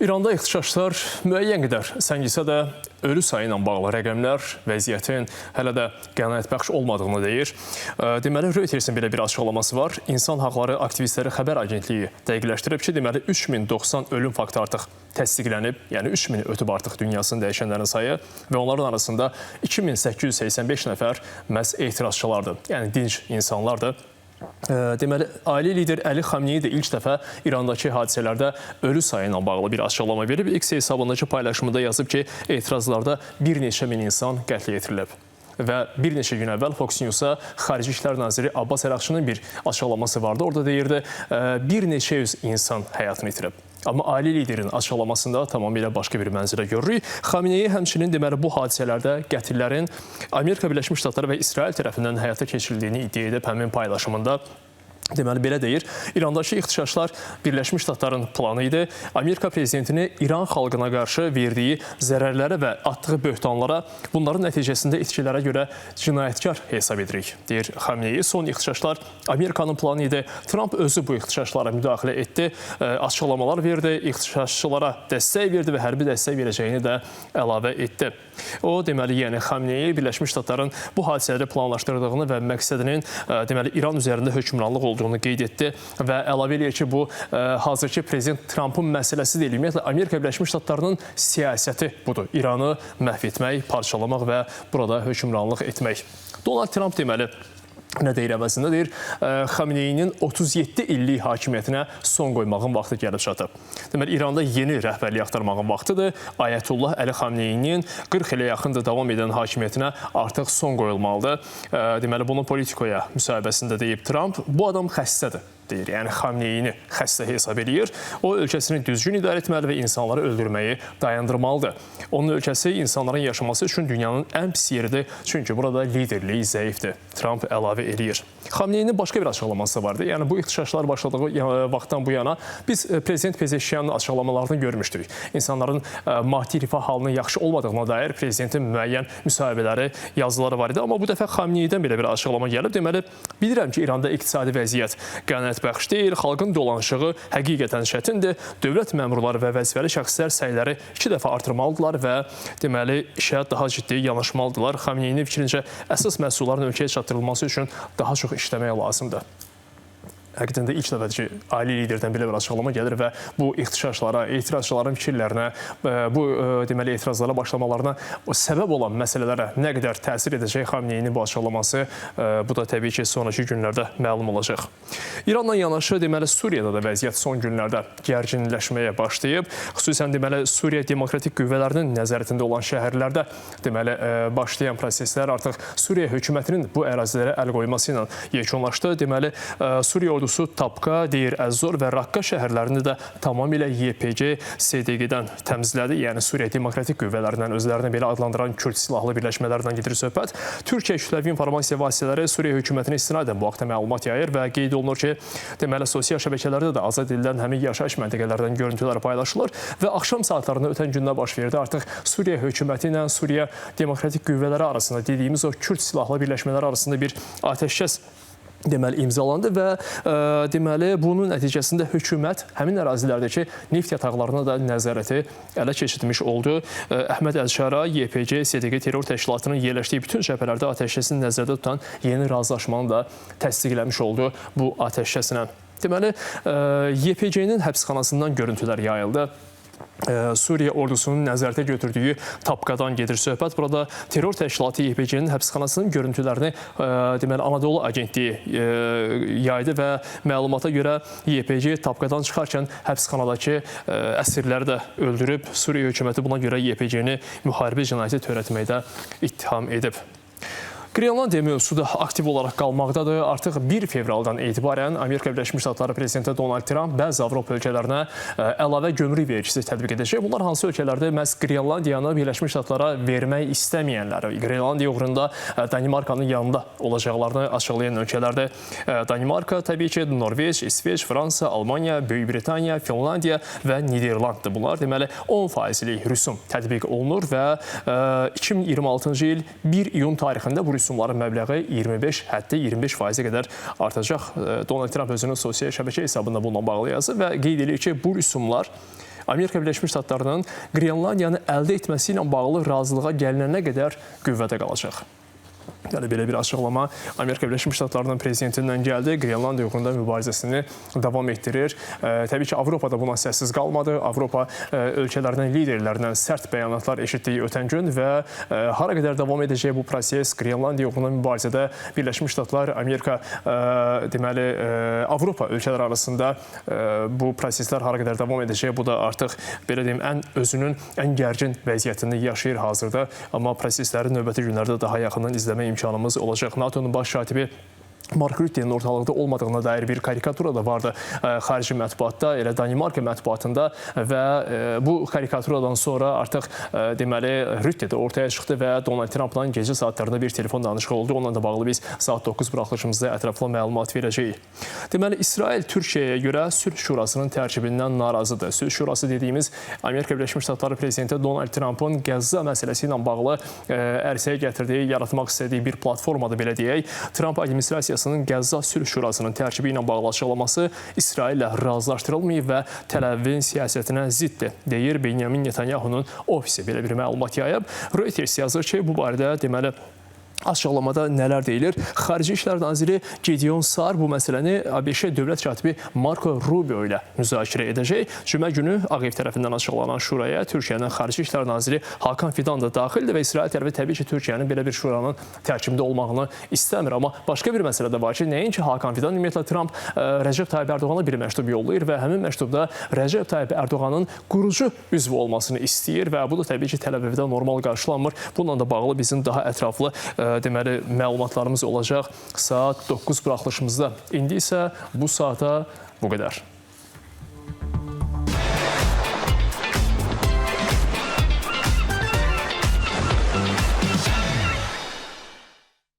İranda ixtişaşlar müəyyən qədər səngisə də ölü sayı ilə bağlı rəqəmlər vəziyyətin hələ də qənaətbəxş olmadığını deyir. Deməli, Reutersin belə bir açıqlaması var. İnsan haqları aktivistləri xəbər agentliyi dəqiqləşdirib ki, deməli 3090 ölüm faktı artıq təsdiqlənib, yəni 3000 ötüb artıq dünyasını dəyişənlərin sayı və onların arasında 2885 nəfər məhz etirazçılardır, yəni dinc insanlardır. Deməli, ali lider Əli Xamneyi də ilk dəfə İrandakı hadisələrdə ölü sayı ilə bağlı bir açıqlama verib. X hesabındakı paylaşımında yazıb ki, etirazlarda bir neçə min insan qətlə yetirilib. Və bir neçə gün əvvəl Fox News-a Xarici İşlər Naziri Abbas Əraqçının bir açıqlaması vardı. Orada deyirdi, bir neçə yüz insan həyatını itirib. Amma ali liderin açıqlamasında tamamilə başqa bir mənzərə görürük. Xamneyi həmçinin deməli bu hadisələrdə qətillərin Amerika Birləşmiş Ştatları və İsrail tərəfindən həyata keçirildiyini iddia edib həmin paylaşımında. Deməli, belə deyir, İrandakı ixtişaşlar Birləşmiş Ştatların planı idi. Amerika prezidentini İran xalqına qarşı verdiyi zərərlərə və atdığı böhtanlara, bunların nəticəsində itkilərə görə cinayətkar hesab edirik, deyir Xamneyi. Son ixtişaşlar Amerikanın planı idi. Trump özü bu ixtişaşlara müdaxilə etdi, açıqlamalar verdi, ixtişaşçılara dəstək verdi və hərbi dəstək verəcəyini də əlavə etdi. O, deməli, yəni Xamneyi Birləşmiş Ştatların bu hadisələri planlaşdırdığını və məqsədinin, deməli, İran üzərində hökmranlıq olduğunu qeyd etdi və əlavə edir ki, bu hazırki prezident Trumpın məsələsi deyil. Ümumiyyətlə, Amerika Birləşmiş Ştatlarının siyasəti budur. İranı məhv etmək, parçalamaq və burada hökmranlıq etmək. Donald Trump deməli, nə deyir əvəzində? Deyir, Xamneyinin 37 illik hakimiyyətinə son qoymağın vaxtı gəlib çatıb. Deməli, İranda yeni rəhbərlik axtarmağın vaxtıdır. Ayətullah Əli Xamneyinin 40 ilə yaxındır davam edən hakimiyyətinə artıq son qoyulmalıdır. Deməli, bunu Politicoya müsahibəsində deyib Trump, bu adam xəstədir, deyir. Yəni, Xamneyini xəstə hesab edir. O, ölkəsini düzgün idarə etməli və insanları öldürməyi dayandırmalıdır. Onun ölkəsi insanların yaşaması üçün dünyanın ən pis yeridir, çünki burada liderliyi zəifdir. Trump əlavə eləyir. Xamneyinin başqa bir açıqlaması vardı. Yəni, bu ixtişaşlar başladığı vaxtdan bu yana biz prezident Pezeşkiyanın açıqlamalarını görmüşdük. İnsanların maddi rifah halının yaxşı olmadığına dair prezidentin müəyyən müsahibələri, yazıları var idi. Amma bu dəfə Xamneydən belə bir açıqlama gəlib. Deməli, bilirəm ki, İranda iqtisadi vəziyyət qənaətbəxş deyil, xalqın dolanışığı həqiqətən çətindir. Dövlət məmurları və vəzifəli şəxslər sayıları 2 dəfə artırmalıdırlar və deməli, işə daha ciddi yanaşmalıdırlar. Xamneyinin fikrincə, əsas məhsulların ölkəyə çatdırılması üçün daha çox işləmək lazımdır. Həqiqətən də ilk dəfədir ki, ali liderdən belə bir açıqlama gəlir və bu ixtişaşlara, etirazçıların fikirlərinə, bu deməli etirazlara başlamalarına səbəb olan məsələlərə nə qədər təsir edəcək Xamneyinin bu açıqlaması, bu da təbii ki, sonraki günlərdə məlum olacaq. İranla yanaşı, deməli, Suriyada da vəziyyət son günlərdə gərginləşməyə başlayıb. Xüsusən, deməli, Suriya Demokratik Qüvvələrinin nəzarətində olan şəhərlərdə, deməli, başlayan proseslər artıq Suriya hökumətinin bu ərazilərə əl qoyması ilə yekunlaşdı. Deməli, Suriya ordusu Tapka, Deyir Əzzor və Raqqa şəhərlərini də tamamilə YPG, SDQ-dən təmizlədi. Yəni, Suriya Demokratik Qüvvələrindən özlərini belə adlandıran Kürd silahlı birləşmələrdən gedir söhbət. Türkiyə kütləvi informasiya vasitələri Suriya hökumətinə istinadən bu haqda məlumat yayır və qeyd olunur ki, deməli, sosial şəbəkələrdə də azad edilən həmin yaşayış məntəqələrdən görüntülər paylaşılır və axşam saatlarında ötən gündə baş verdi. Artıq Suriya hökuməti ilə Suriya Demokratik Qüvvələri arasında dediyimiz o Kürd silahlı birləşmələri arasında bir atəşkəs deməli, imzalandı və deməli, bunun nəticəsində hökumət həmin ərazilərdəki neft yataqlarına da nəzarəti ələ keçirmiş oldu. Əhməd Əlşara, YPG, SDQ terror təşkilatının yerləşdiyi bütün cəbhələrdə atəşkəsini nəzərdə tutan yeni razılaşmanı da təsdiqləmiş oldu bu atəşkəslə. Deməli, YPG-nin həbsxanasından görüntülər yayıldı. Suriya ordusunun nəzarətə götürdüyü Tapkadan gedir söhbət. Burada terror təşkilatı YPG-nin həbsxanasının görüntülərini deməli, Anadolu agentliyi yaydı və məlumata görə YPG Tapkadan çıxarkən həbsxanadakı əsirləri də öldürüb. Suriya hökuməti buna görə YPG-ni müharibə cinayəti törətməkdə ittiham edib. Qrenlandiya mövzusu da aktiv olaraq qalmaqdadır. Artıq 1 fevraldan etibarən Amerika Birləşmiş Ştatları prezidenti Donald Trump bəzi Avropa ölkələrinə əlavə gömrük vergisi tətbiq edəcək. Bunlar hansı ölkələrdə məhz Qrenlandiyanı Birləşmiş Ştatlara vermək istəməyənlər, Qrenlandiya uğrunda Danimarkanın yanında olacaqlarını açıqlayan ölkələrdə Danimarka, təbii ki, Norveç, İsveç, Fransa, Almanya, Böyük Britaniya, Finlandiya və Niderlanddır. Bunlar deməli 10%lik rüsum tətbiq olunur və 2026-cı il 1 iyun tarixində bu rüsumların məbləği 25, hətta 25%-ə qədər artacaq. Donald Trump özünün sosial şəbəkə hesabında bununla bağlı yazır və qeyd edir ki, bu rüsumlar Amerika Birləşmiş Ştatlarının Qrenlandiyanı əldə etməsi ilə bağlı razılığa gəlinənə qədər qüvvədə qalacaq. Yəni, belə bir açıqlama Amerika Birləşmiş Ştatlarının prezidentindən gəldi. Qrenlandiya uğrunda mübarizəsini davam etdirir. Təbii ki, Avropa da buna səssiz qalmadı. Avropa ölkələrinin liderlərindən sərt bəyanatlar eşitdiyi ötən gün və hara qədər davam edəcək bu proses, Qrenlandiya uğrunda mübarizədə Birləşmiş Ştatlar, Amerika, deməli, Avropa ölkələri arasında bu proseslər hara qədər davam edəcək, bu da artıq, belə deyim, özünün ən gərgin vəziyyətini yaşayır hazırda. Amma prosesləri növbəti günlərdə daha yaxından izləmə imkanımız olacaq. NATO'nun baş katibi Mark Rutte'nin ortalıqda olmadığına dair bir karikatura da vardı xarici mətbuatda, elə Danimarka mətbuatında və bu karikaturadan sonra artıq deməli Rutte də ortaya çıxdı və Donald Trump'la gecə saatlarında bir telefon danışığı oldu. Onunla da bağlı biz saat 9 buraxılışımızda ətraflı məlumat verəcəyik. Deməli, İsrail Türkiyəyə görə Sülh Şurasının tərkibindən narazıdır. Sülh Şurası dediyimiz Amerika Birləşmiş Ştatları prezidenti Donald Trump'ın Qəzza məsələsi ilə bağlı ərsəyə gətirdiyi, yaratmaq istədiyi bir platformadır, belə deyək. Trump administrasiyası Qəzza Sülh Şurasının tərkibi ilə bağlı açıqlaması İsraillə razılaşdırılmayıb və Təl-Əvivin siyasətinə ziddir, deyir Benyamin Netanyahunun ofisi. Belə bir məlumat yayıb. Reuters yazır ki, bu barədə deməli açıqlamada nələr deyilir? Xarici İşlər Naziri Gideon Saar bu məsələni ABŞ dövlət katibi Marco Rubio ilə müzakirə edəcək. Cümə günü Ağ Ev tərəfindən açıqlanan şuraya Türkiyənin Xarici İşlər Naziri Hakan Fidan da daxildir və İsrail tərəfi təbii ki, Türkiyənin belə bir şuranın tərkibində olmağını istəmir. Amma başqa bir məsələ də var ki, nəinki Hakan Fidan, ümumiyyətlə Trump Rəcəb Tayyip Ərdoğana bir məktub yollayır və həmin məktubda Rəcəb Tayyip Ərdoğanın qurucu üzvü olmasını istəyir və bu da təbii ki, Təl-Əvivdə normal qarşılanmır. Bununla da bağlı bizim daha ətraflı deməli, məlumatlarımız olacaq saat 9 buraxılışımızda. İndi isə bu saata bu qədər.